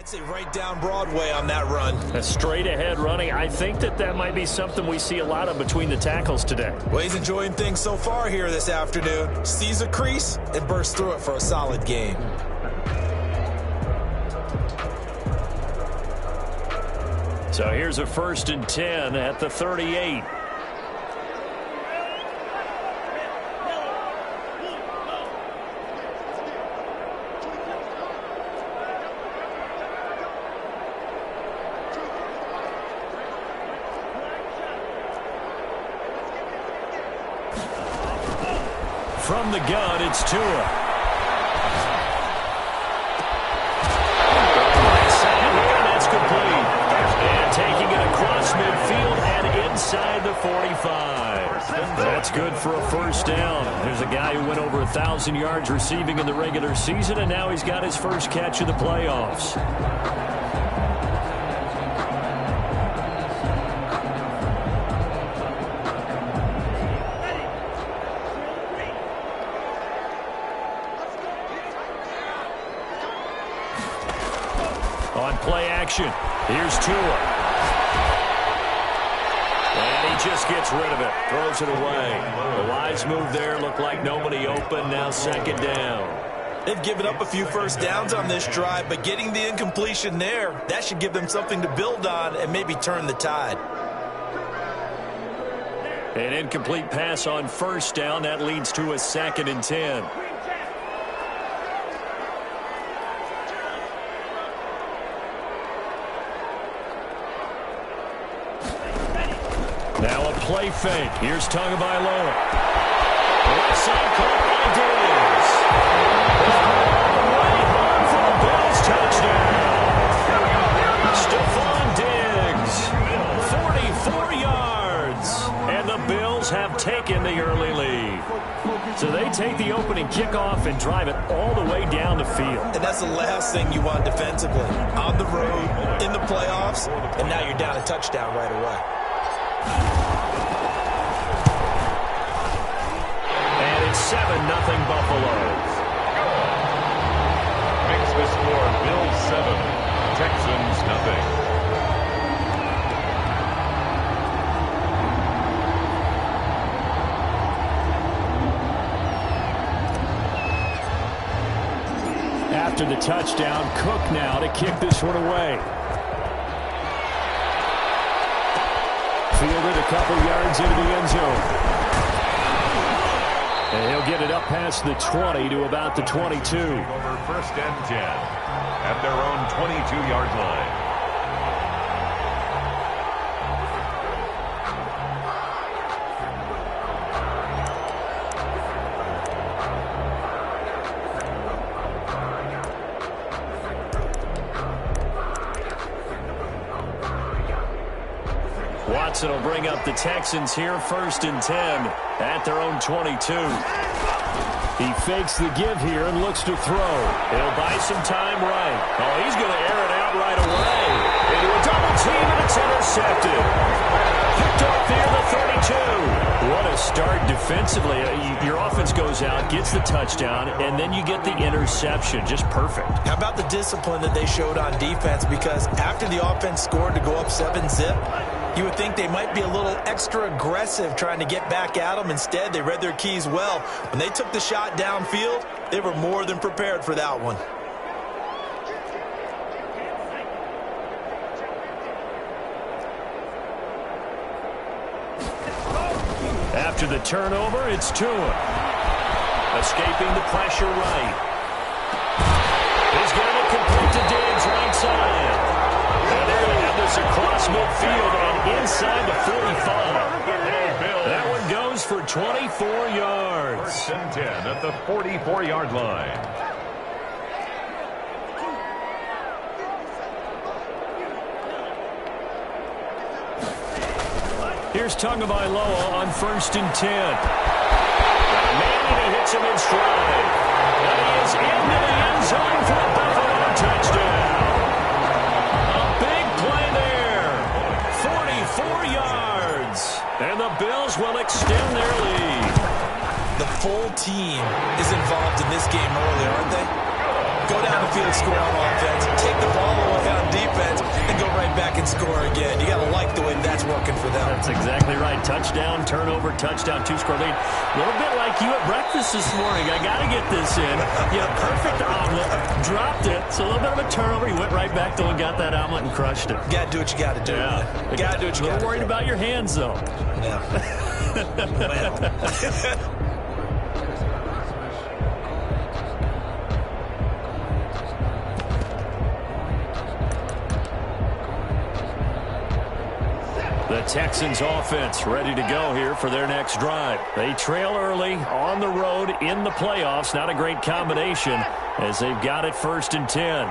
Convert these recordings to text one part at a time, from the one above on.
I'd say right down Broadway on that run. A straight-ahead running. I think that might be something we see a lot of between the tackles today. Well, he's enjoying things so far here this afternoon. Sees a crease and bursts through it for a solid gain. So here's a 1st and 10 at the 38. From the gun, it's Tua. Right side here, that's complete. And taking it across midfield and inside the 45. That's good for a 1st down. There's a guy who went over 1,000 yards receiving in the regular season, and now he's got his first catch of the playoffs. On play action, here's Tua. And he just gets rid of it, throws it away. The wise move there, looked like nobody open, now 2nd down. They've given up a few 1st downs on this drive, but getting the incompletion there, that should give them something to build on and maybe turn the tide. An incomplete pass on 1st down, that leads to a 2nd and 10. Now a play fake. Here's Tagovailoa. Left side caught by Diggs. Right home for the Bills touchdown. Stephon Diggs, 44 yards. And the Bills have taken the early lead. So they take the opening kickoff and drive it all the way down the field. And that's the last thing you want defensively. On the road, in the playoffs, and now you're down a touchdown right away. And it's 7-0 Buffalo. Makes the score Bills 7, Texans nothing. After the touchdown, Cook now to kick this one away. Fielded a couple yards into the end zone. And he'll get it up past the 20 to about the 22. Over 1st and 10 at their own 22-yard line. Watson will bring up the Texans here, 1st and 10 at their own 22. He fakes the give here and looks to throw. He'll buy some time right. Oh, he's going to air it out right away. Into a double team, and it's intercepted. Picked off near the 32. What a start defensively. Your offense goes out, gets the touchdown, and then you get the interception. Just perfect. How about the discipline that they showed on defense? Because after the offense scored to go up 7-zip, you would think they might be a little extra aggressive trying to get back at them. Instead, they read their keys well. When they took the shot downfield, they were more than prepared for that one. After the turnover, it's Tua. Escaping the pressure right. He's going to complete to Diggs right side. And they're going to have this across midfield and inside the 45. That one goes for 24 yards. 1st and 10 at the 44-yard line. Here's Tagovailoa on 1st and 10. Manning, he hits him in stride. And he is into the end zone for a Buffalo touchdown. A big play there. 44 yards. And the Bills will extend their lead. The full team is involved in this game early, aren't they? go down the field, score on offense, take the ball away on defense, and go right back and score again. You got to like the way that's working for them. That's exactly right. Touchdown, turnover, touchdown, two-score lead. A little bit like you at breakfast this morning. I got to get this in. You had a perfect omelet, dropped it, so a little bit of a turnover. You went right back to and got that omelet and crushed it. Got to do what you got to do. Yeah. You got to do what you got to do. A little worried about your hands, though. Yeah. Well. The Texans offense ready to go here for their next drive. They trail early on the road in the playoffs. Not a great combination as they've got it 1st and 10.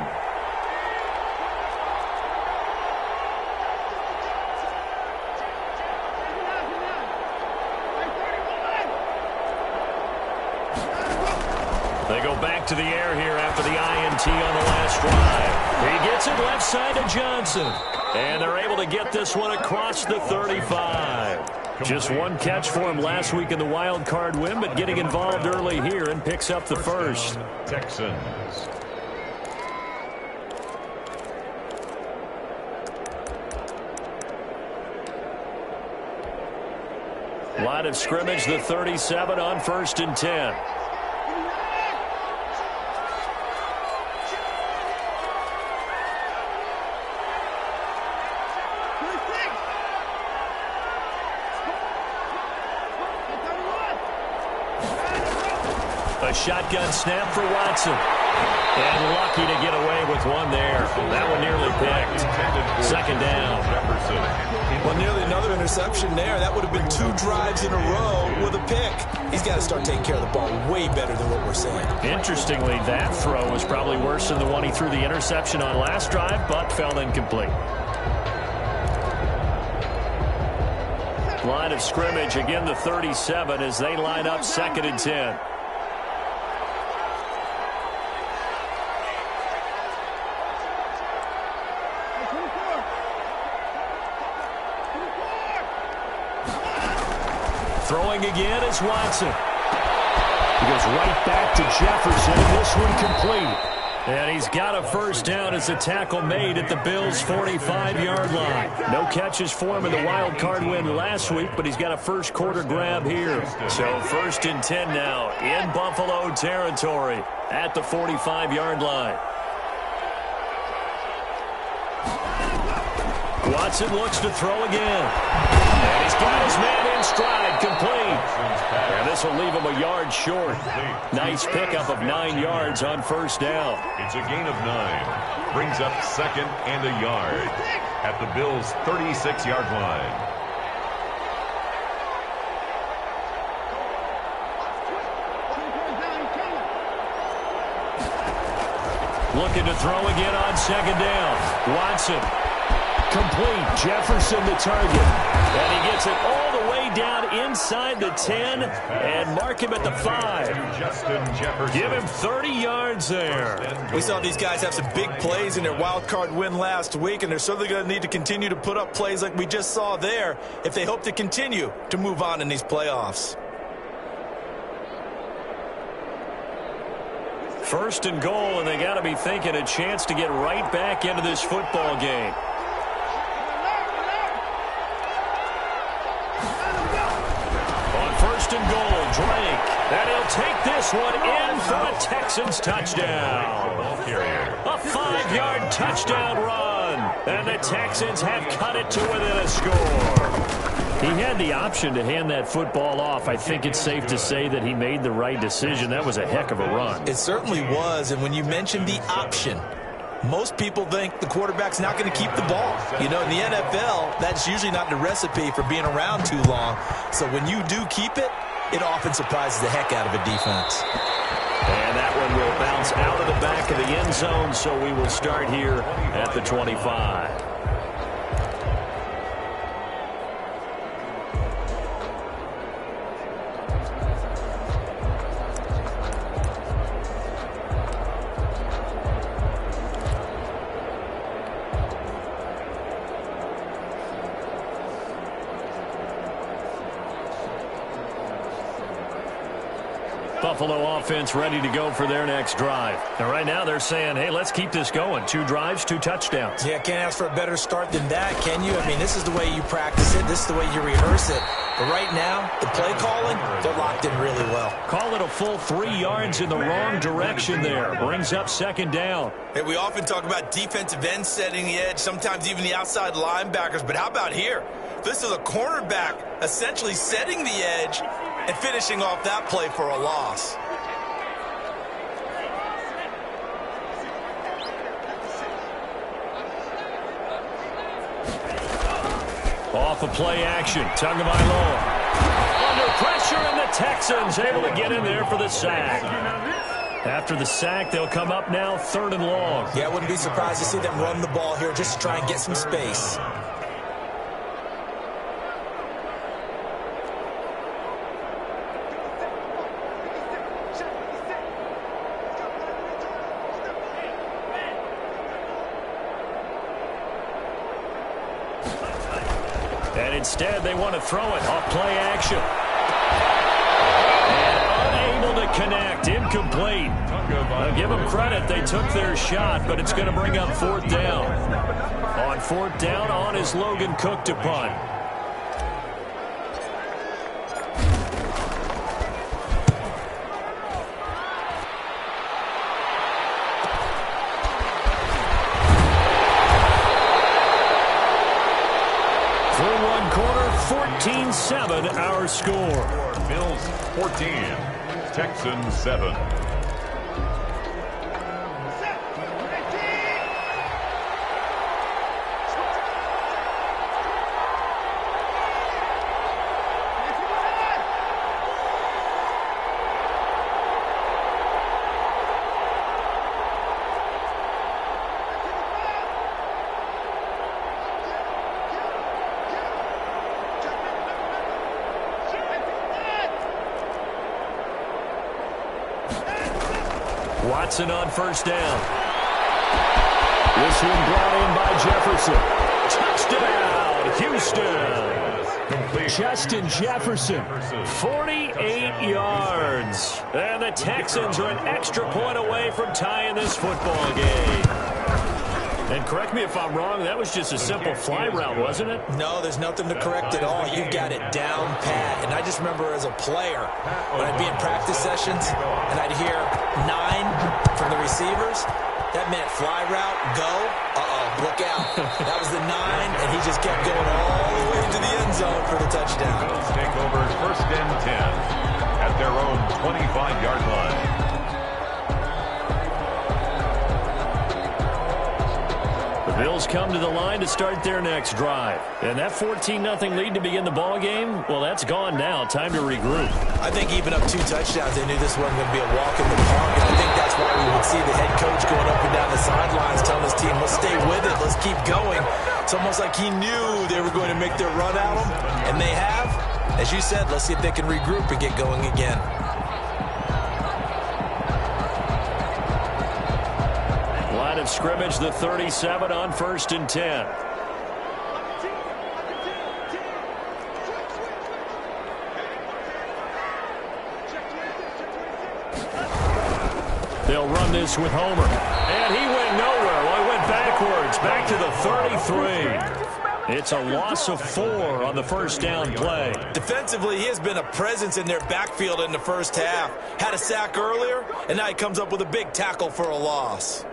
They go back to the air here after the INT on the last drive. He gets it left side to Johnson. And they're able to get this one across the 35. Just one catch for him last week in the wild card win, but getting involved early here and picks up the first. Texans. Line of scrimmage, the 37 on 1st and 10. A shotgun snap for Watson. And lucky to get away with one there. That one nearly picked. 2nd down. Well, nearly another interception there. That would have been 2 drives in a row with a pick. He's got to start taking care of the ball way better than what we're seeing. Interestingly, that throw was probably worse than the one he threw the interception on last drive, but fell incomplete. Line of scrimmage, again the 37 as they line up 2nd and 10. Throwing again is Watson. He goes right back to Jefferson. This one complete. And he's got a 1st down as the tackle made at the Bills' 45-yard line. No catches for him in the wild card win last week, but he's got a first quarter grab here. So 1st and 10 now in Buffalo territory at the 45-yard line. Watson looks to throw again. And he's got his man in stride, complete. And this will leave him a yard short. Nice pickup of 9 yards on 1st down. It's a gain of 9. Brings up 2nd and a yard at the Bills' 36-yard line. Looking to throw again on 2nd down. Watson. Complete. Jefferson the target. And he gets it all the way down inside the 10 and mark him at the 5. Give him 30 yards there. We saw these guys have some big plays in their wild card win last week, and they're certainly going to need to continue to put up plays like we just saw there if they hope to continue to move on in these playoffs. 1st and goal, and they got to be thinking a chance to get right back into this football game. And goal, Drake. And he'll take this one in for a Texans touchdown. A 5-yard touchdown run. And the Texans have cut it to within a score. He had the option to hand that football off. I think it's safe to say that he made the right decision. That was a heck of a run. It certainly was. And when you mentioned the option, most people think the quarterback's not going to keep the ball. You know, in the NFL, that's usually not the recipe for being around too long. So when you do keep it, it often surprises the heck out of a defense. And that one will bounce out of the back of the end zone, so we will start here at the 25. Buffalo offense ready to go for their next drive. And right now they're saying, hey, let's keep this going. 2 drives, 2 touchdowns. Yeah, can't ask for a better start than that, can you? I mean, this is the way you practice it. This is the way you rehearse it. But right now, the play calling, they're locked in really well. Call it a full 3 yards in the wrong direction there. Brings up 2nd down. Hey, we often talk about defensive ends setting the edge, sometimes even the outside linebackers. But how about here? This is a cornerback essentially setting the edge and finishing off that play for a loss. Off of play action. Tagovailoa under pressure, and the Texans able to get in there for the sack. After the sack, they'll come up now 3rd and long. Yeah, I wouldn't be surprised to see them run the ball here just to try and get some space. And instead, they want to throw it off play action. And unable to connect. Incomplete. I'll give them credit. They took their shot, but it's going to bring up 4th down. On 4th down, on is Logan Cook to punt. Through 1 quarter, 14-7 our score. Bills 14, Texans 7. Watson on 1st down. This one brought in by Jefferson. Touchdown, Houston. Justin Jefferson, 48 yards. And the Texans are an extra point away from tying this football game. And correct me if I'm wrong, that was just a simple fly route, wasn't it? No, there's nothing to correct at all. You've got it down pat. And I just remember as a player, when I'd be in practice sessions and I'd hear 9 from the receivers, that meant fly route, go, look out. That was the 9, and he just kept going all the way to the end zone for the touchdown. Bills take over 1st and 10 at their own 25-yard line. Bills come to the line to start their next drive. And that 14-0 lead to begin the ball game, well, that's gone now. Time to regroup. I think even up 2 touchdowns, they knew this wasn't going to be a walk in the park. And I think that's why we would see the head coach going up and down the sidelines telling his team, let's stay with it, let's keep going. It's almost like he knew they were going to make their run at him, and they have. As you said, let's see if they can regroup and get going again. Line of scrimmage, the 37 on 1st and 10. They'll run this with Homer. And he went nowhere. Well, he went backwards, back to the 33. It's a loss of 4 on the 1st down play. Defensively, he has been a presence in their backfield in the first half. Had a sack earlier, and now he comes up with a big tackle for a loss.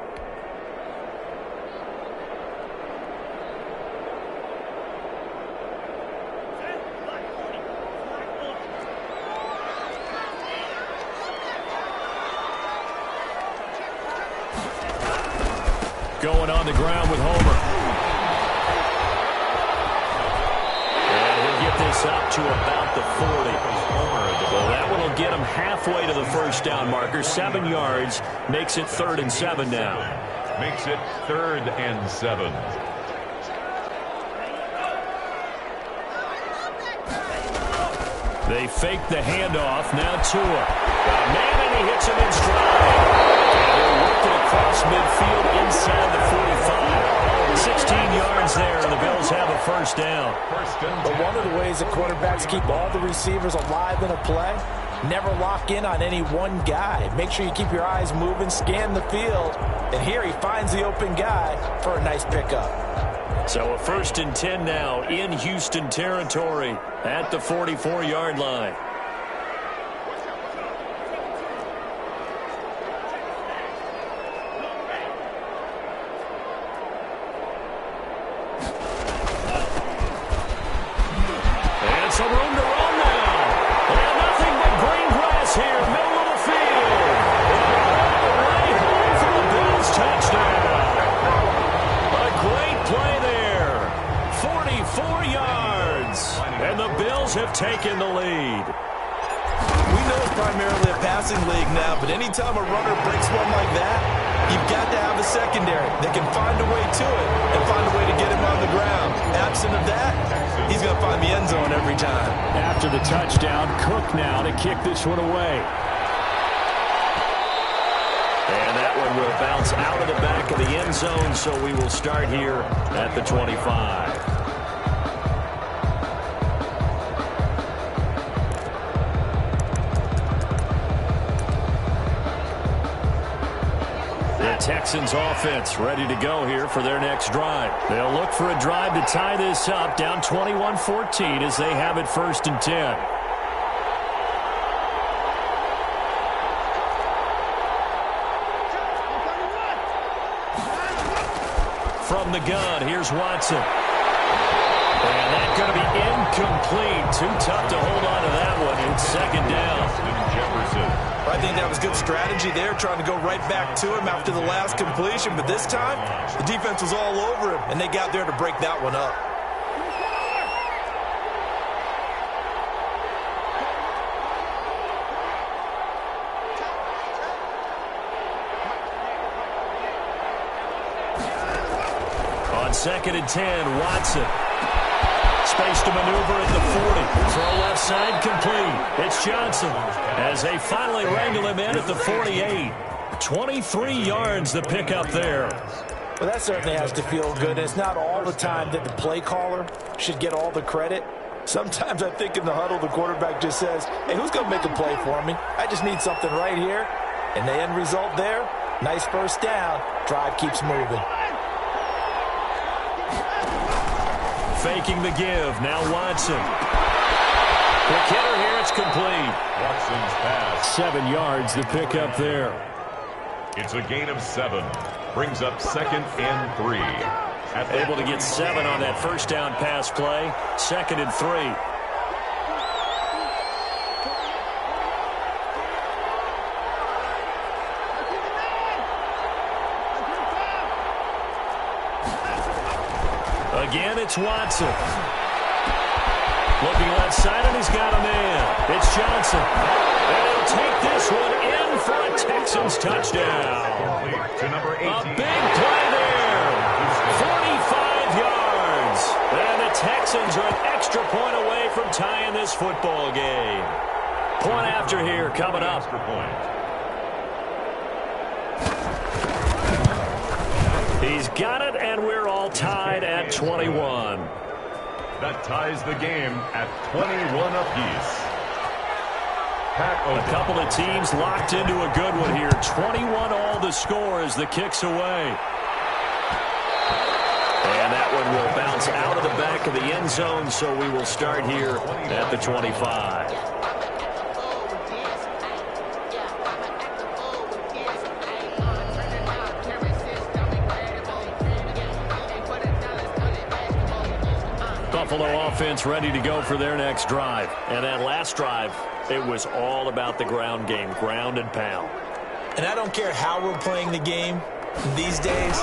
Going on the ground with Homer. And he'll get this up to about the 40. Well, that one will get him halfway to the 1st down marker. 7 yards makes it 3rd and 7 now. Makes it 3rd and 7. They fake the handoff. Now Tua. Man, and he hits him in stride. Across midfield inside the 45. 16 yards there, and the Bills have a 1st down. But one of the ways the quarterbacks keep all the receivers alive in a play Never lock in on any one guy. Make sure you keep your eyes moving, scan the field. And here he finds the open guy for a nice pickup. So a 1st and 10 now in Houston territory at the 44-yard line. And some room to run now. And nothing but green grass here, middle of the field. Right home for the Bills touchdown. A great play there. 44 yards. And the Bills have taken the lead. We know it's primarily a passing league now, but anytime a runner breaks one like that, you've got to have a secondary that can find a way to it and find a way to get him on the ground. Absent of that, he's going to find the end zone every time. After the touchdown, Cook now to kick this one away. And that one will bounce out of the back of the end zone, so we will start here at the 25. Texans offense ready to go here for their next drive. They'll look for a drive to tie this up, down 21-14 as they have it 1st and 10. From the gun, here's Watson. And that's going to be incomplete. Too tough to hold on to that one. It's 2nd down. Jefferson. I think that was good strategy there, trying to go right back to him after the last completion. But this time, the defense was all over him, and they got there to break that one up. On 2nd and 10, Watson. Space to maneuver at the 40. Throw left side complete. It's Johnson as they finally wrangle him in at the 48. 23 yards the pickup there. Well, that certainly has to feel good. It's not all the time that the play caller should get all the credit. Sometimes I think in the huddle, the quarterback just says, hey, who's going to make a play for me? I just need something right here. And the end result there, nice 1st down. Drive keeps moving. Faking the give. Now Watson. Quick hitter here. It's complete. Watson's pass. 7 yards the pickup there. It's a gain of 7. Brings up 2nd and 3. Able to get 7 on that 1st down pass play. 2nd and 3. Again, it's Watson. Looking left side, and he's got a man. It's Johnson. And he'll take this one in for a Texans touchdown. To number 18. A big play there. 45 yards. And the Texans are an extra point away from tying this football game. Point after here coming up. He's got it, and we're all tied at 21. That ties the game at 21 apiece. A couple of teams locked into a good one here. 21 all the score as the kick's away. And that one will bounce out of the back of the end zone, so we will start here at the 25. Buffalo offense ready to go for their next drive. And that last drive, it was all about the ground game, ground and pound. And I don't care how we're playing the game these days,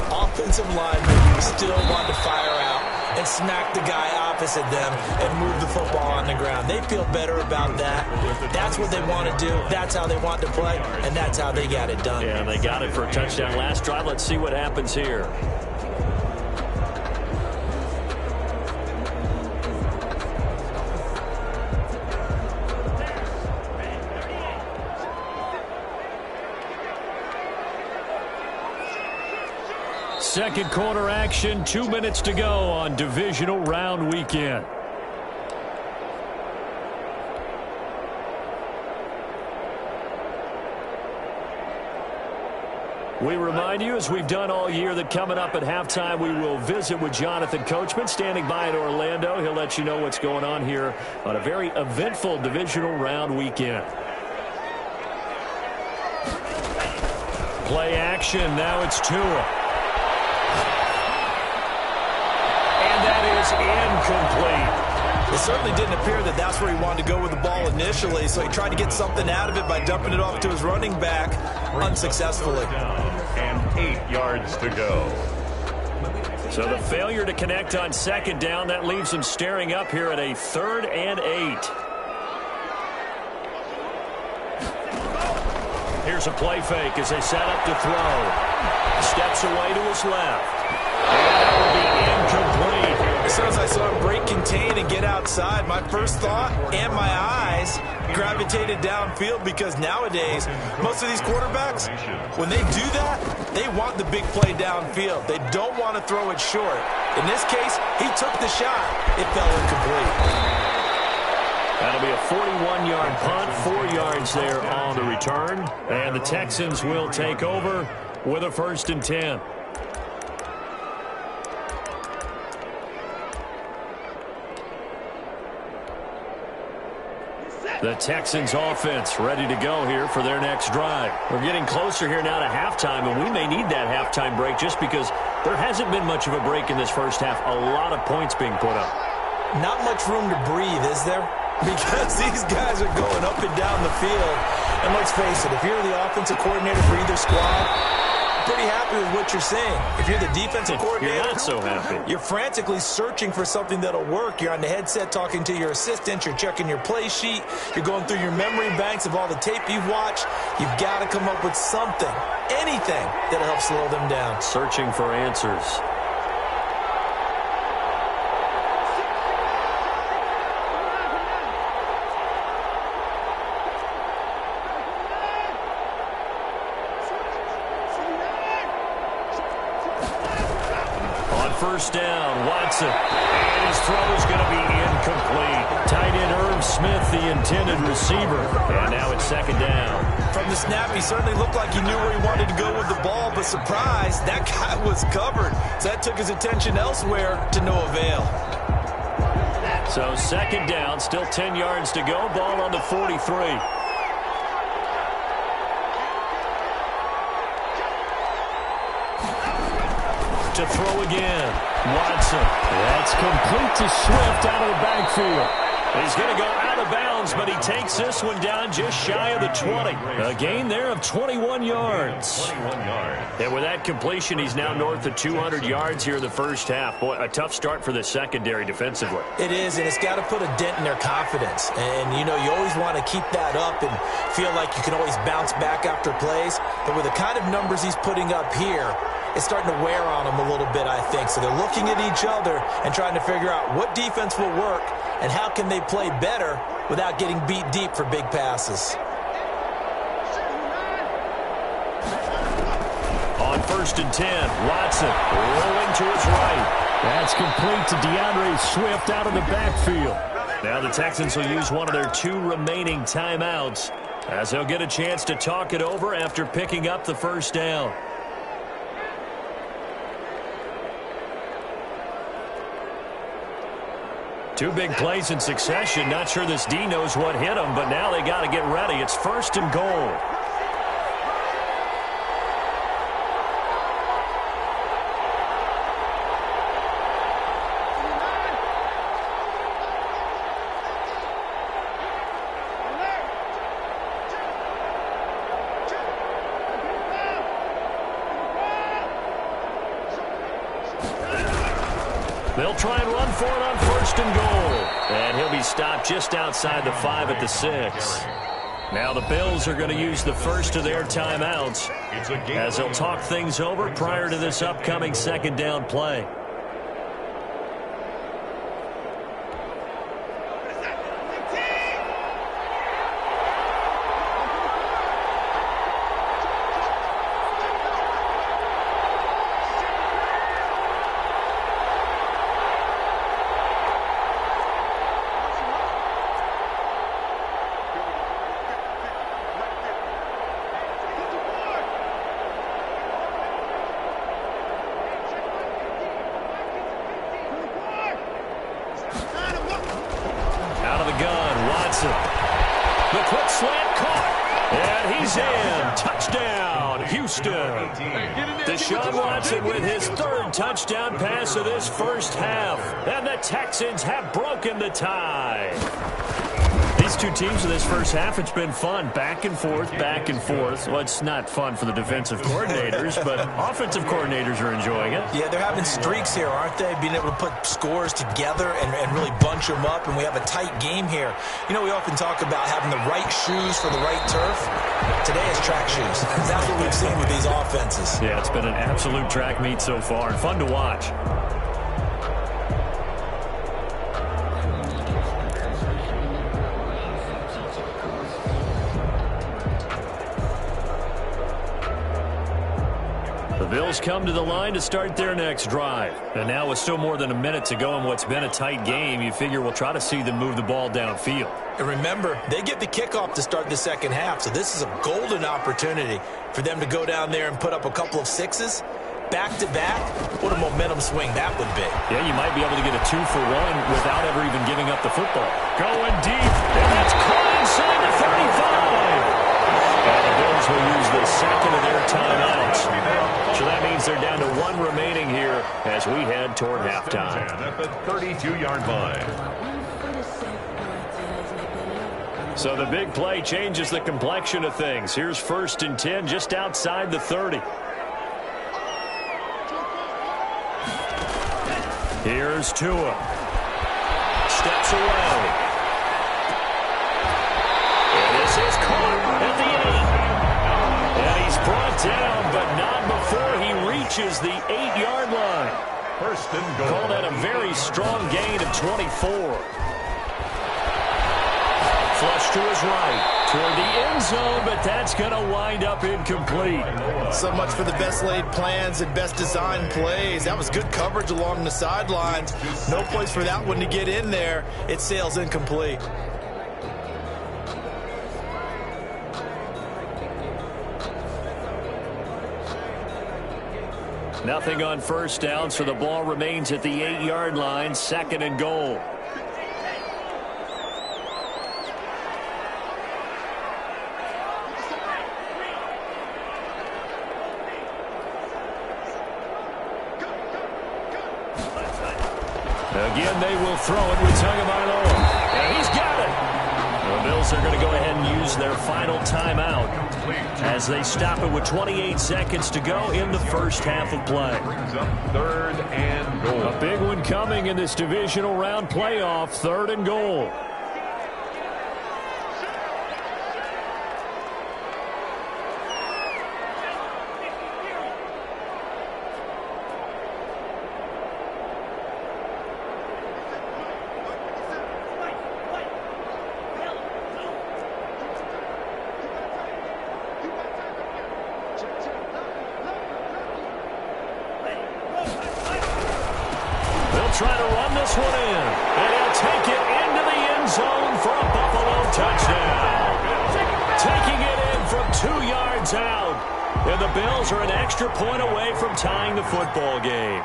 offensive linemen still want to fire out and smack the guy opposite them and move the football on the ground. They feel better about that. That's what they want to do. That's how they want to play, and that's how they got it done. Yeah, and they got it for a touchdown last drive. Let's see what happens here. Second quarter action, 2 minutes to go on divisional round weekend. We remind you, as we've done all year, that coming up at halftime, we will visit with Jonathan Coachman, standing by in Orlando. He'll let you know what's going on here on a very eventful divisional round weekend. Play action. Now it's Tua. And that is incomplete. It certainly didn't appear that that's where he wanted to go with the ball initially, so he tried to get something out of it by dumping it off to his running back unsuccessfully. And 8 yards to go. So the failure to connect on second down, that leaves him staring up here at a 3rd and 8. Here's a play fake as they set up to throw. Steps away to his left. And that will be incomplete. As soon as I saw him break contain and get outside, my first thought and my eyes gravitated downfield, because nowadays, most of these quarterbacks, when they do that, they want the big play downfield. They don't want to throw it short. In this case, he took the shot. It fell incomplete. That'll be a 41-yard punt, 4 yards there on the return. And the Texans will take over with a 1st and 10. The Texans offense ready to go here for their next drive. We're getting closer here now to halftime, and we may need that halftime break just because there hasn't been much of a break in this first half. A lot of points being put up. Not much room to breathe, is there? Because these guys are going up and down the field. And let's face it, if you're the offensive coordinator for either squad, pretty happy with what you're saying. If you're the defensive coordinator, you're not so happy. You're frantically searching for something that'll work. You're on the headset talking to your assistant. You're checking your play sheet. You're going through your memory banks of all the tape you've watched. You've got to come up with something, anything that'll help slow them down. Searching for answers. First down, Watson. And his throw is going to be incomplete. Tight end Irv Smith, the intended receiver. And now it's 2nd down. From the snap, he certainly looked like he knew where he wanted to go with the ball, but surprise, that guy was covered. So that took his attention elsewhere to no avail. So 2nd down, still 10 yards to go. Ball on the 43. To throw again. Watson. That's complete to Swift out of the backfield. He's going to go out of bounds, but he takes this one down just shy of the 20. A gain there of 21 yards. 21 yards. And with that completion, he's now north of 200 yards here in the first half. Boy, a tough start for the secondary defensively. It is, and it's got to put a dent in their confidence. And, you know, you always want to keep that up and feel like you can always bounce back after plays. But with the kind of numbers he's putting up here, it's starting to wear on them a little bit, I think. So they're looking at each other and trying to figure out what defense will work and how can they play better without getting beat deep for big passes. On 1st and 10, Watson rolling to his right. That's complete to DeAndre Swift out of the backfield. Now the Texans will use one of their 2 remaining timeouts as they'll get a chance to talk it over after picking up the first down. Two big plays in succession. Not sure this D knows what hit him, but now they got to get ready. It's 1st and goal. They'll try and run for it on 1st and goal. And he'll be stopped just outside the 5 at the 6. Now the Bills are going to use the first of their timeouts as they'll talk things over prior to this upcoming 2nd down play. And he's in. Touchdown, Houston. Deshaun Watson with his third touchdown pass of this first half. And the Texans have broken the tie. These two teams in this first half, it's been fun. Back and forth, back and forth. Well, it's not fun for the defensive coordinators, but offensive coordinators are enjoying it. Yeah, they're having streaks here, aren't they? Being able to put scores together and really bunch them up, and we have a tight game here. You know, we often talk about having the right shoes for the right turf. Today is track shoes. That's what we've seen with these offenses. Yeah, it's been an absolute track meet so far, and fun to watch. The Bills come to the line to start their next drive. And now with still more than a minute to go in what's been a tight game, you figure we'll try to see them move the ball downfield. And remember, they get the kickoff to start the second half, so this is a golden opportunity for them to go down there and put up a couple of sixes. Back-to-back, what a momentum swing that would be. Yeah, you might be able to get a 2-for-1 without ever even giving up the football. Going deep, and that's caught inside the 35. And the Bills will use the second of their timeouts. So that means they're down to one remaining here as we head toward halftime. At the 32-yard line. So the big play changes the complexion of things. Here's 1st and 10 just outside the 30. Here's Tua. Steps away. And this is caught at the 8. And he's brought down, but not before he reaches the 8-yard line. 1st and goal. Call that a very strong gain of 24. Flush to his right, toward the end zone, but that's going to wind up incomplete. So much for the best laid plans and best designed plays. That was good coverage along the sidelines. No place for that one to get in there. It sails incomplete. Nothing on first down, so the ball remains at the 8-yard line, 2nd and goal. Again, they will throw it with Tagovailoa. And he's got it. The Bills are going to go ahead and use their final timeout as they stop it with 28 seconds to go in the first half of play. Brings up 3rd and goal. A big one coming in this divisional round playoff, 3rd and goal. Try to run this one in, and he'll take it into the end zone for a Buffalo touchdown. Taking it in from 2 yards out, and the Bills are an extra point away from tying the football game.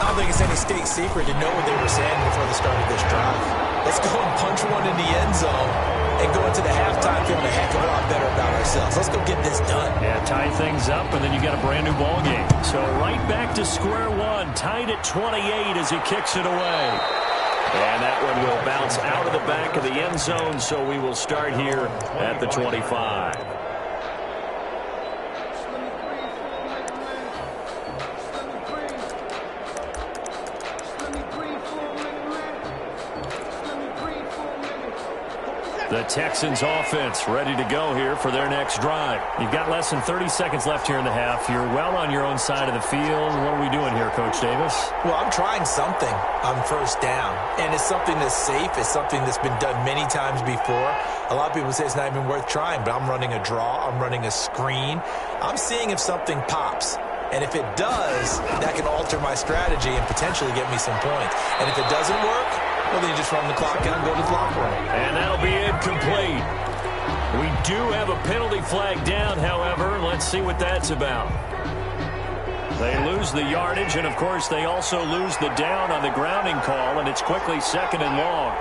I don't think it's any state secret to know what they were saying before the start of this drive. Let's go and punch one in the end zone and go into the halftime feeling a heck of a lot better about ourselves. Let's go get this done. Yeah, tie things up, and then you got a brand new ball game. So right back to square one, tied at 28 as he kicks it away. And that one will bounce out of the back of the end zone, so we will start here at the 25. The Texans offense ready to go here for their next drive. You've got less than 30 seconds left here in the half. You're well on your own side of the field. What are we doing here, Coach Davis? Well, I'm trying something on first down, and it's something that's safe. It's something that's been done many times before. A lot of people say it's not even worth trying, but I'm running a draw. I'm running a screen. I'm seeing if something pops. And if it does, that can alter my strategy and potentially get me some points. And if it doesn't work, well, then you just run the clock out and go to the locker room. And that'll be incomplete. We do have a penalty flag down, however. Let's see what that's about. They lose the yardage, and, of course, they also lose the down on the grounding call, and it's quickly 2nd and long.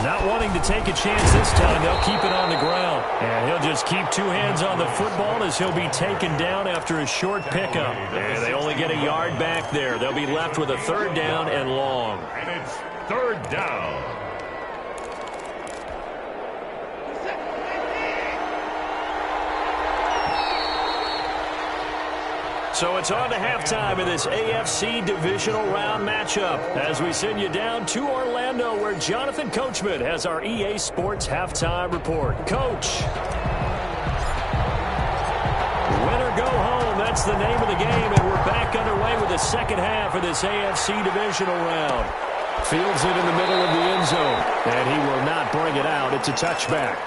Not wanting to take a chance this time, they'll keep it on the ground. And he'll just keep two hands on the football as he'll be taken down after a short pickup. And they only get a yard back there. They'll be left with a third down and long. And it's third down. So it's on to halftime in this AFC divisional round matchup as we send you down to Orlando where Jonathan Coachman has our EA Sports halftime report. Coach. Win or go home, that's the name of the game, and we're back underway with the second half of this AFC divisional round. Fields it in the middle of the end zone, and he will not bring it out. It's a touchback.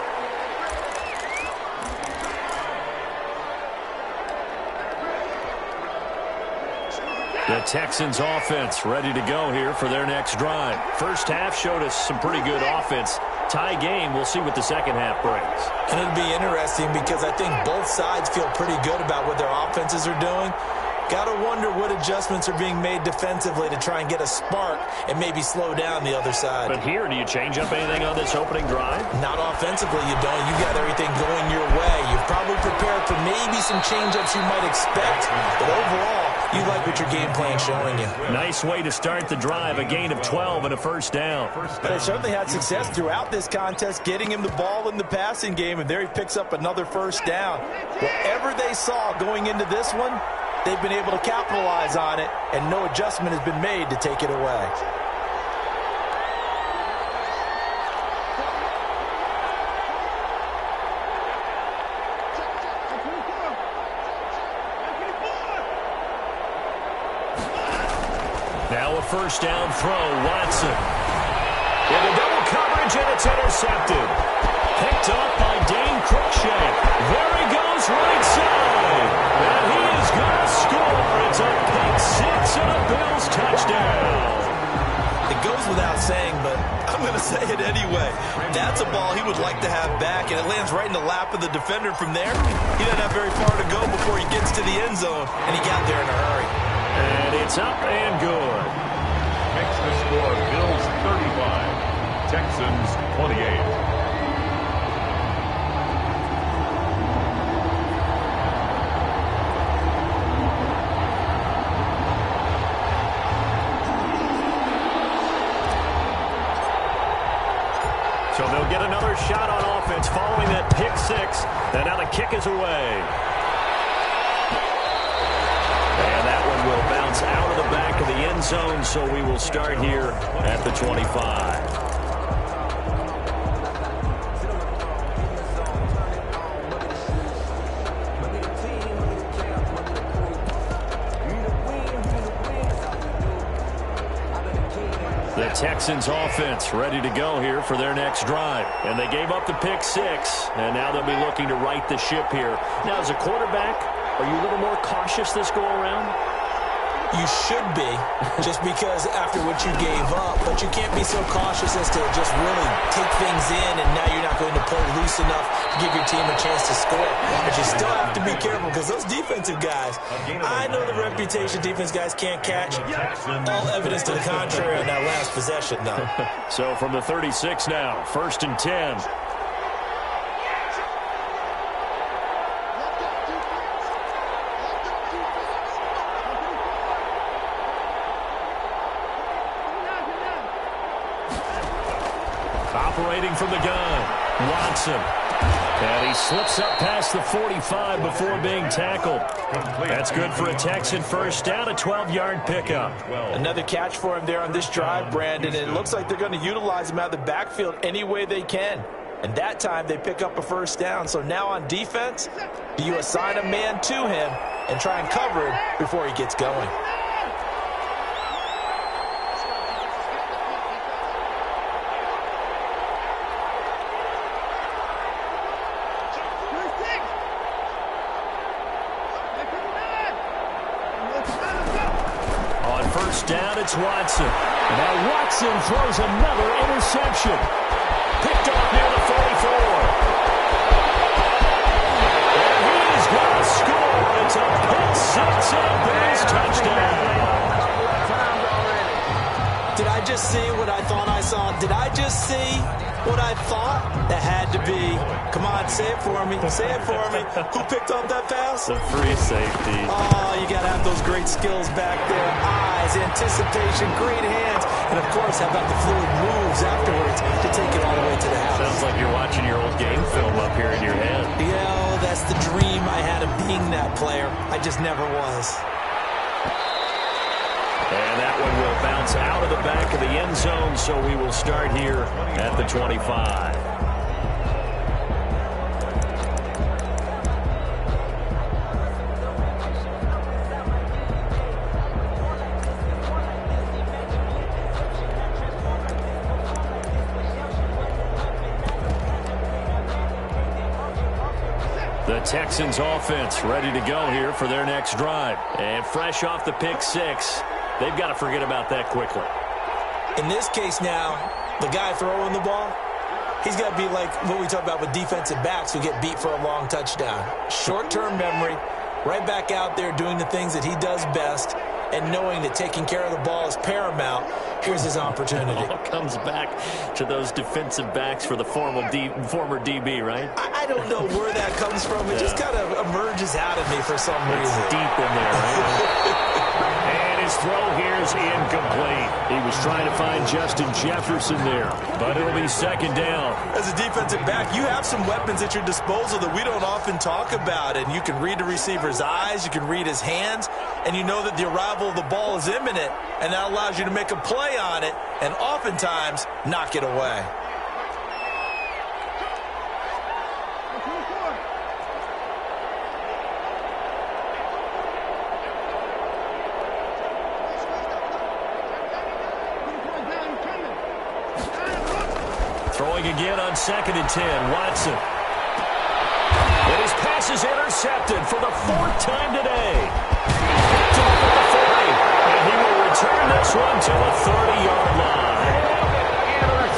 The Texans offense ready to go here for their next drive. First half showed us some pretty good offense. Tie game, we'll see what the second half brings. And it'll be interesting because I think both sides feel pretty good about what their offenses are doing. Got to wonder what adjustments are being made defensively to try and get a spark and maybe slow down the other side. But here, do you change up anything on this opening drive? Not offensively, you don't. You got everything going your way. You've probably prepared for maybe some change-ups you might expect, but overall, you like what your game plan's showing you. Nice way to start the drive, a gain of 12 and a first down. They certainly had success throughout this contest, getting him the ball in the passing game, and there he picks up another first down. Whatever they saw going into this one, they've been able to capitalize on it, and no adjustment has been made to take it away. Now a first down throw, Watson. Into double coverage, and it's intercepted. Picked up by Dane Cruikshank. There he goes, right side. And he is going to score. It's a pick six and a Bills touchdown. It goes without saying, but I'm going to say it anyway. That's a ball he would like to have back, and it lands right in the lap of the defender from there. He doesn't have very far to go before he gets to the end zone, and he got there in a hurry. And it's up and good. Makes the score Bills 35, Texans 28. So they'll get another shot on offense following that pick six. And now the kick is away. And that one will bounce out of the back of the end zone, so we will start here at the 25. The Texans offense ready to go here for their next drive. And they gave up the pick six, and now they'll be looking to right the ship here. Now, as a quarterback, are you a little more cautious this go around? You should be, just because after what you gave up, but you can't be so cautious as to just really take things in, and now you're not going to play loose enough to give your team a chance to score. But you still have to be careful because those defensive guys, I know the reputation defense guys can't catch. All evidence to the contrary on that last possession, though. So from the 36 now, 1st and 10. Operating from the gun, Watson. And he slips up past the 45 before being tackled. That's good for a Texan first down, a 12-yard pickup. Another catch for him there on this drive, Brandon. And it looks like they're going to utilize him out of the backfield any way they can. And that time they pick up a first down. So now on defense, do you assign a man to him and try and cover it before he gets going? Down, it's Watson. Now Watson throws another interception. Picked off near the 44. And he's going to score. It's a pick six and a Bills touchdown. Did I just see what I thought I saw? Did I just see what I thought? That had to be. Come on, say it for me. Say it for me. Who picked up that pass? The free safety. Oh, you got to have those great skills back there. Eyes, anticipation, great hands. And, of course, how about the fluid moves afterwards to take it all the way to the house? Sounds like you're watching your old game film up here in your head. Yeah, that's the dream I had of being that player. I just never was. And that one will bounce out of the back of the end zone, so we will start here at the 25. The Texans offense ready to go here for their next drive. And fresh off the pick six, they've got to forget about that quickly. In this case now, the guy throwing the ball, he's got to be like what we talk about with defensive backs who get beat for a long touchdown. Short-term memory, right back out there doing the things that he does best, and knowing that taking care of the ball is paramount. Here's his opportunity. It all comes back to those defensive backs for the former DB, right? I don't know where that comes from. It just kind of emerges out of me for some reason. It's deep in there, right? And his throw here is incomplete. He was trying to find Justin Jefferson there, but it'll be second down. As a defensive back, you have some weapons at your disposal that we don't often talk about, and you can read the receiver's eyes, you can read his hands, and you know that the arrival of the ball is imminent, and that allows you to make a play on it and oftentimes knock it away. Throwing again on 2nd and 10, Watson. And his pass is intercepted for the 4th time today. Picked off at the 40, and he will return this one to the 30-yard line.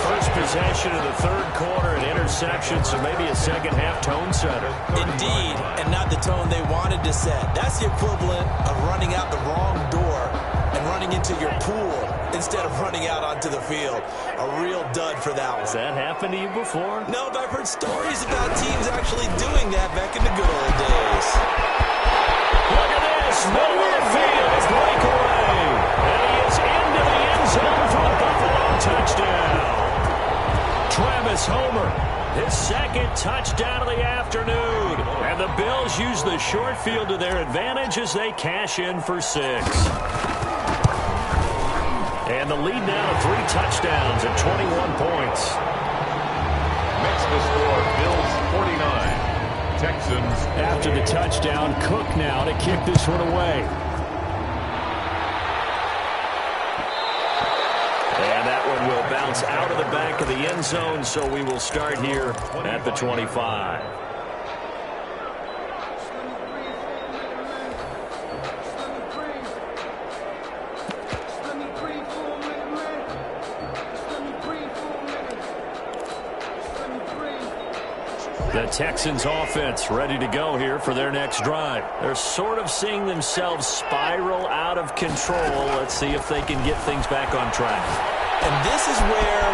First possession of the third quarter, an interception, so maybe a second-half tone setter. Indeed, and not the tone they wanted to set. That's the equivalent of running out the wrong door and running into your pool instead of running out onto the field. A real dud for that one. Has that happened to you before? No, but I've heard stories about teams actually doing that back in the good old days. Look at this. Middle of the field. Breakaway. And he is into the end zone for a Buffalo touchdown. Travis Homer, his second touchdown of the afternoon. And the Bills use the short field to their advantage as they cash in for 6. And the lead now to 3 touchdowns at 21 points. Makes the score Bills 49. Texans. After the touchdown, Cook now to kick this one away. And that one will bounce out of the back of the end zone, so we will start here at the 25. The Texans offense ready to go here for their next drive. They're sort of seeing themselves spiral out of control. Let's see if they can get things back on track. And this is where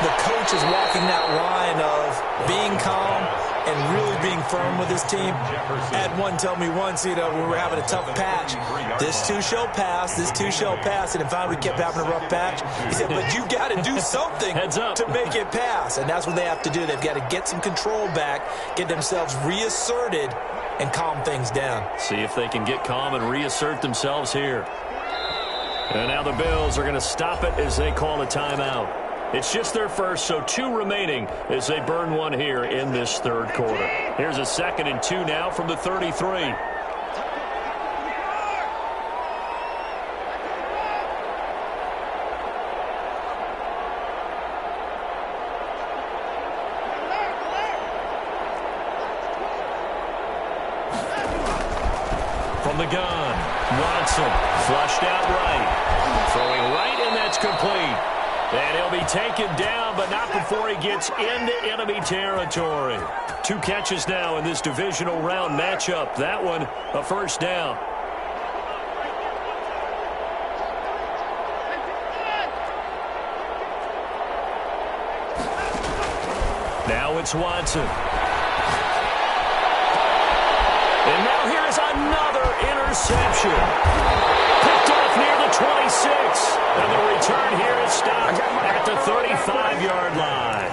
the coach is walking that line of being calm and really being firm with his team. I had one tell me once, when we were having a tough patch, this too shall pass, this too shall pass. And finally we kept having a rough patch. He said, but you got to do something to make it pass. And that's what they have to do. They've got to get some control back, get themselves reasserted, and calm things down. See if they can get calm and reassert themselves here. And now the Bills are going to stop it as they call a timeout. It's just their first, so 2 remaining as they burn one here in this third quarter. Here's a 2nd and 2 now from the 33. From the gun, Watson flushed out right. Throwing right, and that's complete. And he'll be taken down, but not before he gets into enemy territory. 2 catches now in this divisional round matchup. That one, a first down. Now it's Watson. And now here's another interception. Picked off near the 26. And the return here is stopped at the 35-yard line.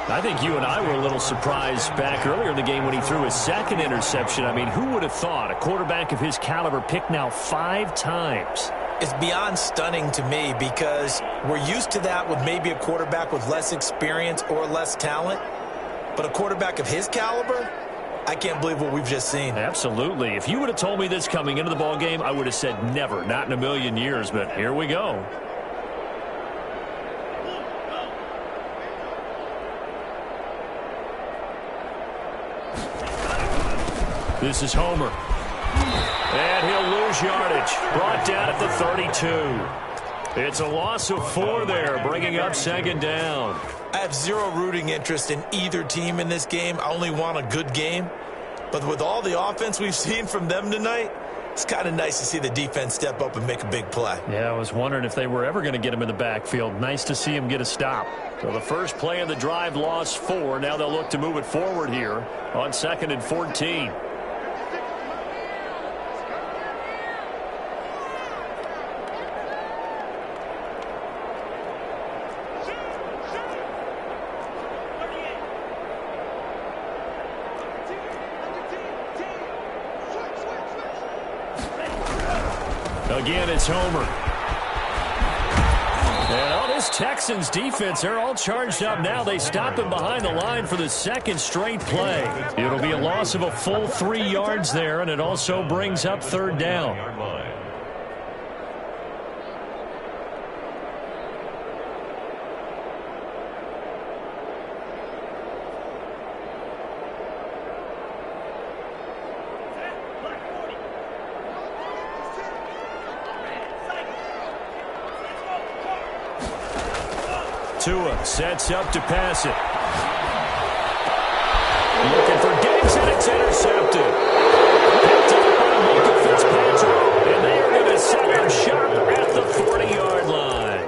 I think you and I were a little surprised back earlier in the game when he threw his second interception. I mean, who would have thought a quarterback of his caliber picked now 5 times? It's beyond stunning to me because we're used to that with maybe a quarterback with less experience or less talent. But a quarterback of his caliber, I can't believe what we've just seen. Absolutely. If you would have told me this coming into the ballgame, I would have said never, not in a million years. But here we go. This is Homer. And he'll lose yardage. Brought down at the 32. It's a loss of 4 there, bringing up second down. I have zero rooting interest in either team in this game. I only want a good game. But with all the offense we've seen from them tonight, it's kind of nice to see the defense step up and make a big play. Yeah, I was wondering if they were ever going to get him in the backfield. Nice to see him get a stop. So the first play of the drive lost 4. Now they'll look to move it forward here on 2nd and 14. Again, it's Homer. And all this Texans defense, they're all charged up now. They stop him behind the line for the second straight play. It'll be a loss of a full 3 yards there, and it also brings up third down. Tua sets up to pass it. Looking for Diggs, and it's intercepted. Picked up by Micah Fitzpatrick, and they are going to set him shop at the 40-yard line.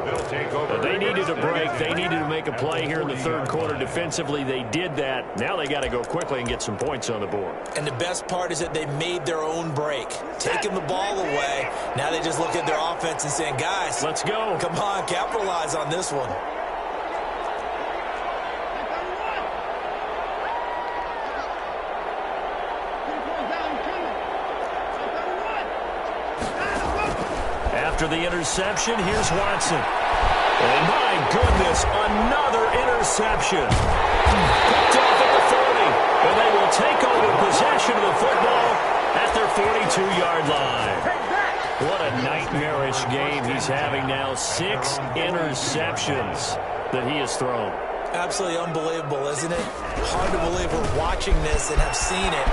But they needed a break. They needed to make a play here in the third quarter. Defensively, they did that. Now they got to go quickly and get some points on the board. And the best part is that they made their own break, taking the ball away. Now they just look at their offense and saying, guys, let's go. Come on, capitalize on this one. After the interception, here's Watson. And my goodness, another interception. Picked off at the 40. And they will take over possession of the football at their 42-yard line. What a nightmarish game he's having now. 6 interceptions that he has thrown. Absolutely unbelievable, isn't it? Hard to believe we're watching this and have seen it.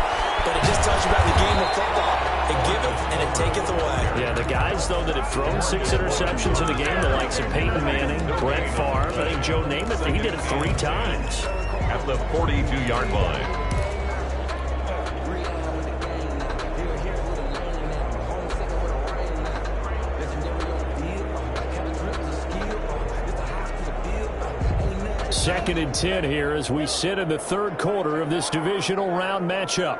But it just tells you about the game of football. It giveth and it taketh away. Yeah, the guys, though, that have thrown 6 interceptions in the game, the likes of Peyton Manning, Brett Favre, I think Joe Namath, he did it 3 times. At the 42-yard line. Second and 10 here as we sit in the third quarter of this divisional round matchup.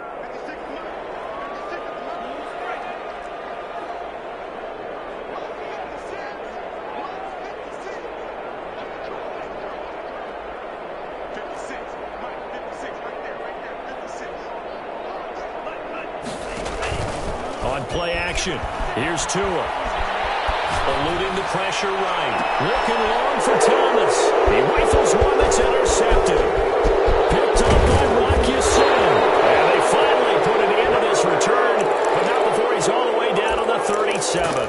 On play action, here's Tua. Eluding the pressure right. Looking long for Thomas. He rifles one that's intercepted. Picked up by Rock Ya-Sin. And they finally put an end to this return, but not before he's all the way down on the 37.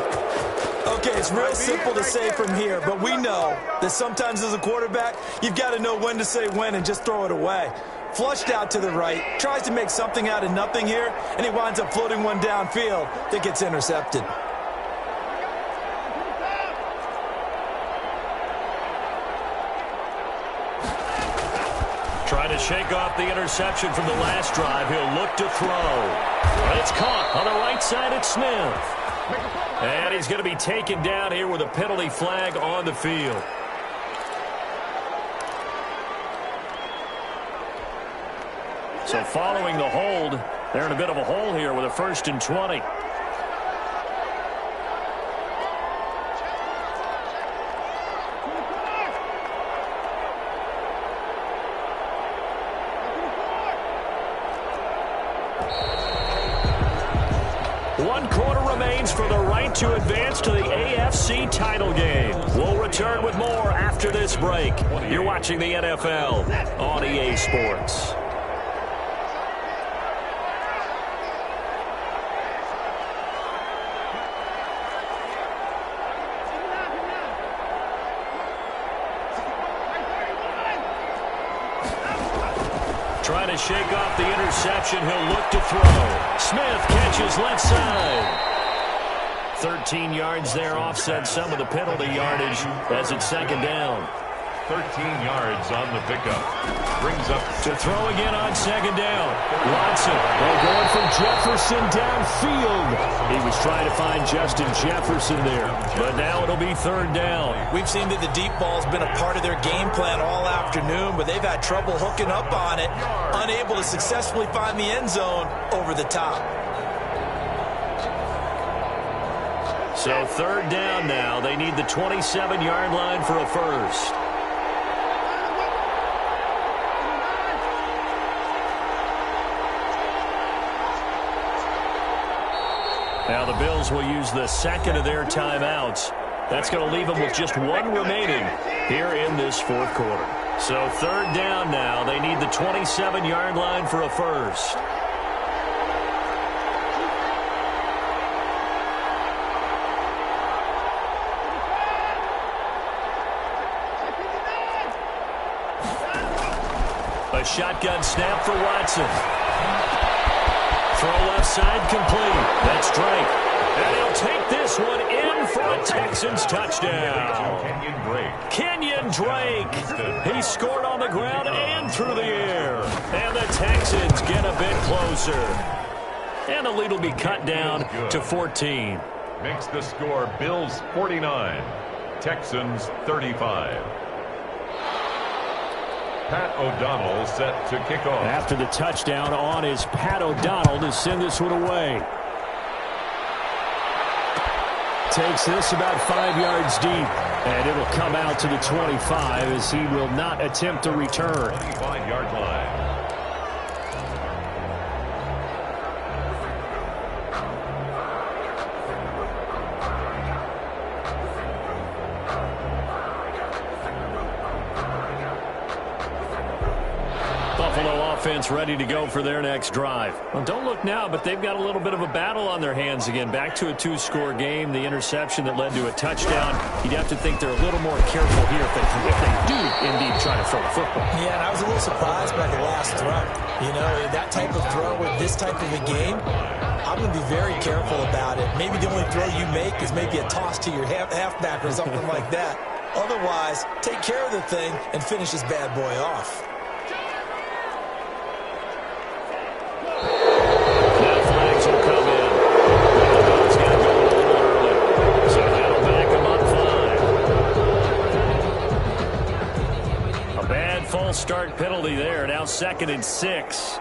Okay, it's real simple to say from here, but we know that sometimes as a quarterback, you've got to know when to say when and just throw it away. Flushed out to the right, tries to make something out of nothing here, and he winds up floating one downfield that gets intercepted. Trying to shake off the interception from the last drive. He'll look to throw. But it's caught on the right side at Smith. And he's going to be taken down here with a penalty flag on the field. So following the hold, they're in a bit of a hole here with a 1st and 20. One quarter remains for the right to advance to the AFC title game. We'll return with more after this break. You're watching the NFL on EA Sports. Trying to shake off the interception. He'll look to throw. Smith catches left side. 13 yards there, offset some of the penalty yardage as it's 2nd down. 13 yards on the pickup. Brings up to throw again on 2nd down. Watson going for Jefferson downfield. He was trying to find Justin Jefferson there, but now it'll be 3rd down. We've seen that the deep ball's been a part of their game plan all afternoon, but they've had trouble hooking up on it, unable to successfully find the end zone over the top. So 3rd down now. They need the 27-yard line for a first. Now the Bills will use the 2nd of their timeouts. That's going to leave them with just 1 remaining here in this 4th quarter. So 3rd down now. They need the 27-yard line for a first. A shotgun snap for Watson. Throw left side complete. That's Drake. And he'll take this one in for a Texans touchdown. Kenyon Drake. He scored on the ground and through the air. And the Texans get a bit closer. And the lead will be cut down to 14. Makes the score Bills 49, Texans 35. Pat O'Donnell set to kick off. After the touchdown on is Pat O'Donnell to send this one away. Takes this about 5 yards deep. And it'll come out to the 25 as he will not attempt to return. 25-yard line. Offense ready to go for their next drive. Well, don't look now, but they've got a little bit of a battle on their hands again. Back to a 2-score game. The interception that led to a touchdown. You'd have to think they're a little more careful here if they do indeed try to throw the football. Yeah, and I was a little surprised by the last throw. You know, that type of throw with this type of a game, I'm going to be very careful about it. Maybe the only throw you make is maybe a toss to your halfback or something like that. Otherwise, take care of the thing and finish this bad boy off. Start penalty there. Now 2nd and 6.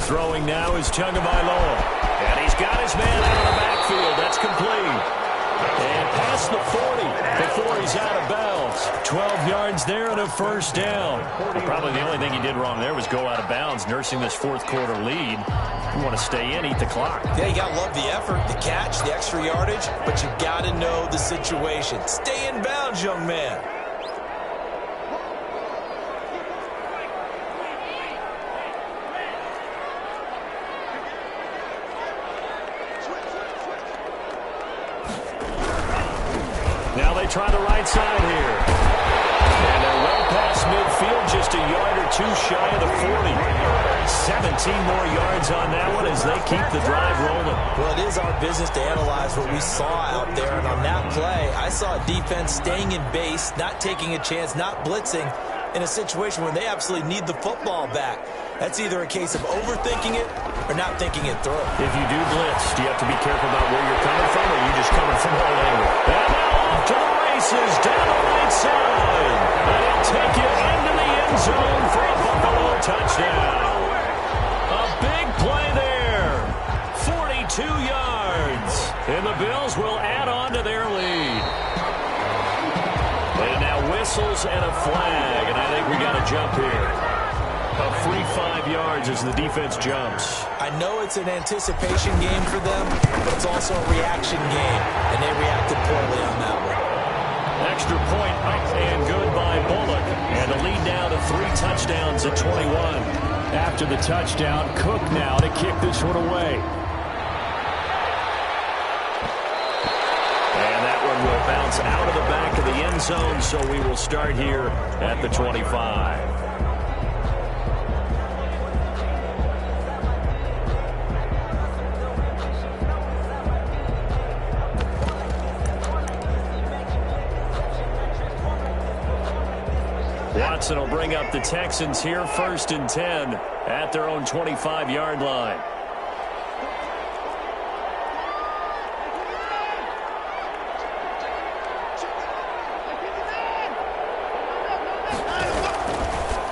Throwing now is Tagovailoa. And he's got his man out of the backfield. That's complete. And past the 40 before he's out of bounds. 12 yards there and a 1st down. Probably the only thing he did wrong there was go out of bounds, nursing this 4th quarter lead. You want to stay in, eat the clock. Yeah, you got to love the effort, the catch, the extra yardage, but you got to know the situation. Stay in bounds, young man. Now they try the right side here. And they're well past midfield, just a yard or 2 shy of the 40. 17 more yards on that one as they keep the drive rolling. Well, it is our business to analyze what we saw out there. And on that play, I saw a defense staying in base, not taking a chance, not blitzing, in a situation when they absolutely need the football back. That's either a case of overthinking it or not thinking it through. If you do blitz, do you have to be careful about where you're coming from, or are you just coming from all angles? And now off to the races, down the right side. And he'll take it into the end zone for a Buffalo touchdown. A big play there. 42 yards. And the Bills will add on to their lead. And now whistles and a flag. And I think we got a jump here. A free 5 yards as the defense jumps. I know it's an anticipation game for them, but it's also a reaction game, and they reacted poorly on that one. Extra point up and good by Bullock. And the lead now to 3 touchdowns at 21. After the touchdown, Cook now to kick this one away. And that one will bounce out of the back of the end zone, so we will start here at the 25. Watson will bring up the Texans here, 1st and 10 at their own 25-yard line.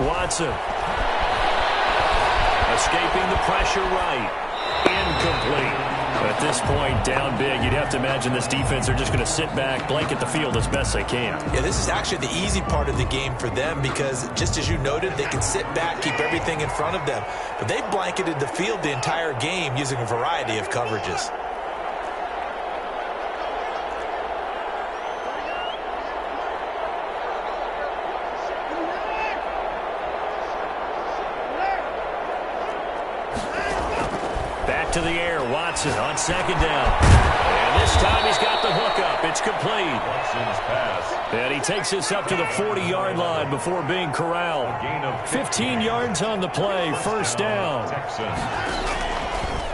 Watson escaping the pressure right. Incomplete. At this point, down big, you'd have to imagine this defense are just going to sit back, blanket the field as best they can. Yeah, this is actually the easy part of the game for them because, just as you noted, they can sit back, keep everything in front of them. But they blanketed the field the entire game using a variety of coverages. To the air, Watson on 2nd down. And this time he's got the hook up. It's complete. Watson's pass. And he takes us up to the 40-yard line before being corralled. 15 yards on the play, 1st down.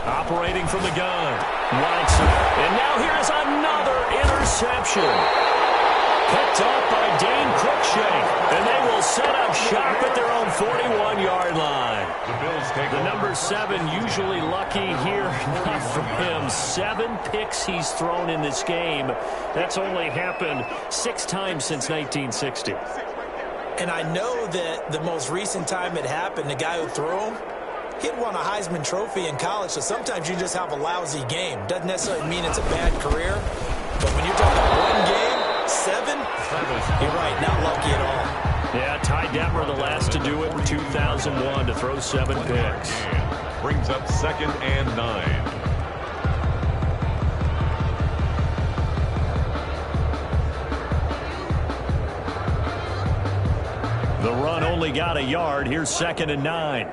Operating from the gun, Watson. And now here's another interception. Picked up by Dane Cruikshank. And they will set up shop at their own 41-yard line. The number 7 usually lucky here. Not for him. 7 picks he's thrown in this game. That's only happened 6 times since 1960. And I know that the most recent time it happened, the guy who threw him, he had won a Heisman Trophy in college, so sometimes you just have a lousy game. Doesn't necessarily mean it's a bad career. But when you're talking about 1 game, 7, you're right, not lucky at all. Yeah, Ty Detmer, the last to do it in 2001, to throw 7 picks. Brings up 2nd and 9. The run only got a yard. Here's 2nd and 9.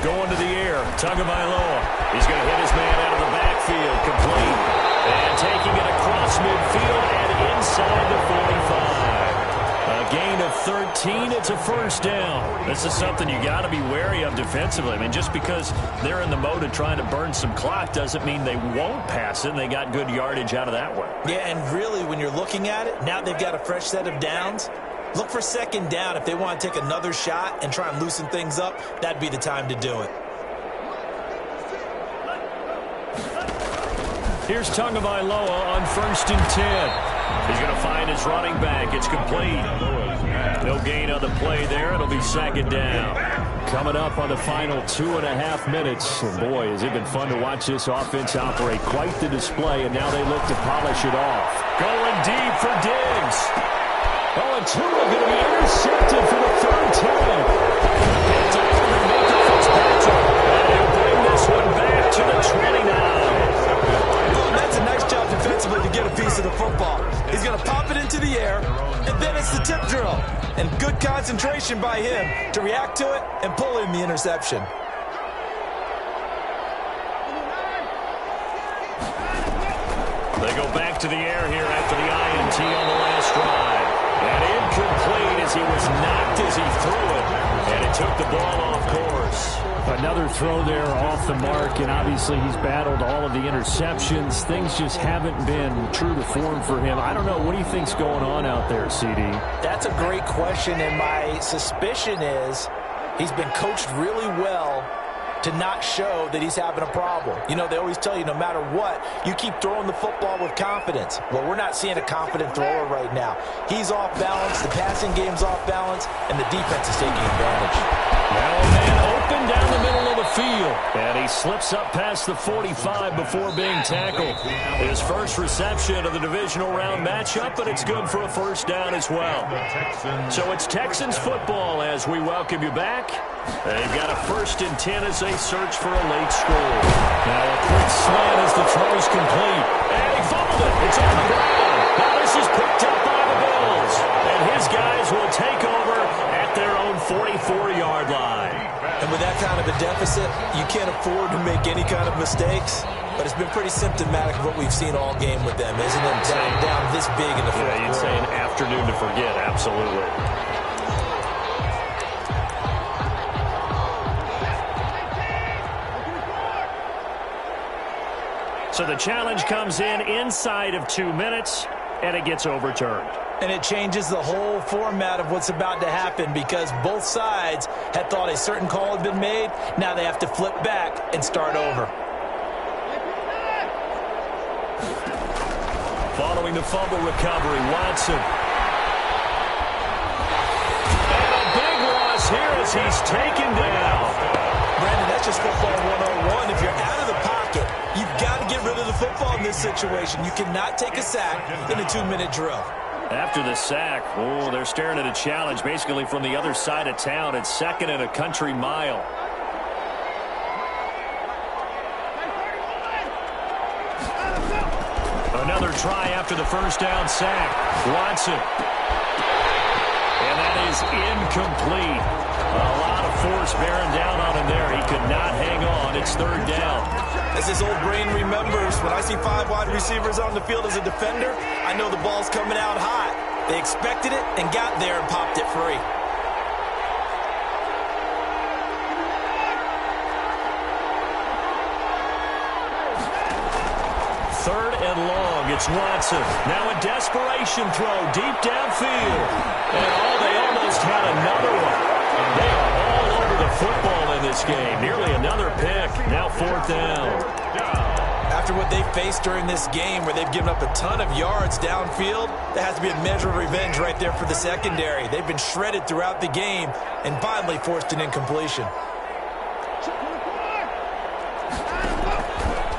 Going to the air, Tagovailoa. He's going to hit his man out of the backfield, complete. And taking it across midfield and inside the 45. A gain of 13, it's a 1st down. This is something you got to be wary of defensively. I mean, just because they're in the mode of trying to burn some clock doesn't mean they won't pass it. They got good yardage out of that one. Yeah, and really, when you're looking at it, now they've got a fresh set of downs. Look for 2nd down. If they want to take another shot and try and loosen things up, that'd be the time to do it. Here's Tagovailoa on 1st and 10. He's going to find his running back. It's complete. No gain on the play there. It'll be 2nd down. Coming up on the final 2.5 minutes. And boy, has it been fun to watch this offense operate. Quite the display, and now they look to polish it off. Going deep for Diggs. Oh, and Tua going to be intercepted for the 3rd time. Picked up underneath of Fitzpatrick. And he'll bring this one back to the 29. That's a nice job defensively to get a piece of the football. He's going to pop it into the air, and then it's the tip drill. And good concentration by him to react to it and pull in the interception. They go back to the air here after the INT on the last drive. And incomplete as he was knocked as he threw it, and it took the ball off course. Another throw there off the mark, and obviously he's battled all of the interceptions. Things just haven't been true to form for him. I don't know. What do you think's going on out there, CD? That's a great question, and my suspicion is he's been coached really well to not show that he's having a problem. You know, they always tell you no matter what, you keep throwing the football with confidence. Well, we're not seeing a confident thrower right now. He's off balance, the passing game's off balance, and the defense is taking advantage. Now a man open down the middle of the field, and he slips up past the 45 before being tackled. His first reception of the divisional round matchup, but it's good for a first down as well. So it's Texans football as we welcome you back. They've got a 1st and 10 as they search for a late score. Now a quick slant as the throw's complete. And he fumbled it. It's on the ground. Now this is picked up by the Bills. And his guys will take over at their own 44-yard line. And with that kind of a deficit, you can't afford to make any kind of mistakes. But it's been pretty symptomatic of what we've seen all game with them, isn't it? Down this big in the fourth quarter. You'd say an afternoon to forget. Absolutely. So the challenge comes in inside of 2 minutes, and it gets overturned. And it changes the whole format of what's about to happen because both sides had thought a certain call had been made. Now they have to flip back and start over. Following the fumble recovery, Watson. And a big loss here as he's taken down. Brandon, that's just football 101. If you're out of the pocket, you've got to get rid of the football in this situation. You cannot take a sack in a 2-minute drill. After the sack, they're staring at a challenge basically from the other side of town. It's 2nd and a country mile. Another try after the first down sack. Watson. And that is incomplete. A lot of force bearing down on him there. He could not hang on. It's 3rd down. As his old brain remembers, when I see 5 wide receivers on the field as a defender, I know the ball's coming out hot. They expected it and got there and popped it free. Third and long. It's Watson. Now a desperation throw deep downfield. And they almost had another one. They are all over the football in this game. Nearly another pick. Now 4th down. After what they faced during this game where they've given up a ton of yards downfield, there has to be a measure of revenge right there for the secondary. They've been shredded throughout the game and finally forced an incompletion.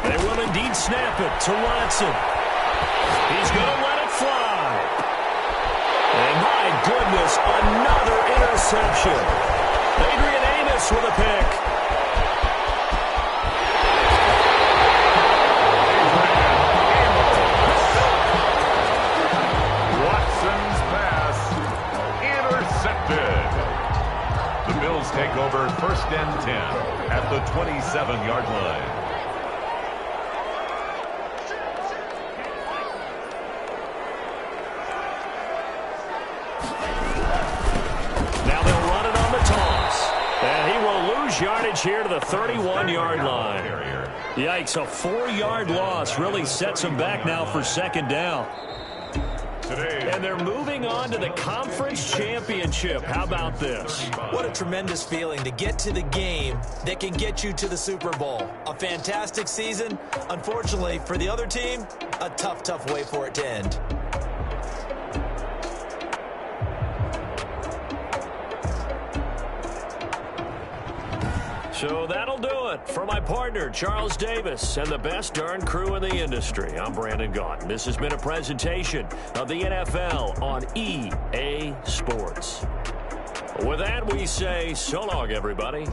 They will indeed snap it to Watson. He's going to let it fly. And my goodness, another interception. Adrian Amos with a pick. Watson's pass intercepted. The Bills take over 1st and 10 at the 27-yard line. Yardage here to the 31-yard line. Yikes, a 4-yard loss really sets them back now for 2nd down. And they're moving on to the conference championship. How about this? What a tremendous feeling to get to the game that can get you to the Super Bowl. A fantastic season. Unfortunately, for the other team, a tough, tough way for it to end. So that'll do it for my partner, Charles Davis, and the best darn crew in the industry. I'm Brandon Gaudin. This has been a presentation of the NFL on EA Sports. With that, we say so long, everybody.